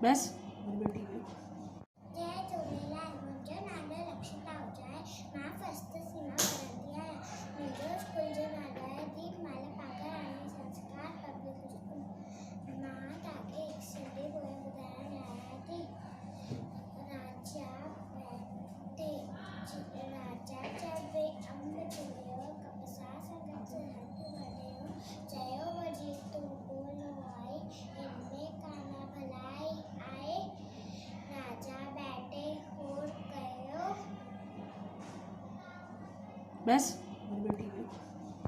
बस। जय झूलेलाल। मुंहिंजो नालो लक्षिता हुजाए। मां फस्ट सीमा पढ़ंदी आहियां। मुंहिंजो स्कूल जो नालो आहे दीपमाला पाकाराणी संस्कार पब्लिक स्कूल। मां तव्हांखे हिकु सिंधी पोयम ॿुधाइण चाहियां थी। राजा चवे अंब चुरियो कपसा संगत हथ वढियो चयो वजी तूं बोलो आई इनमें काना भलाई आए राजा बैठे होड़ कयो। बस।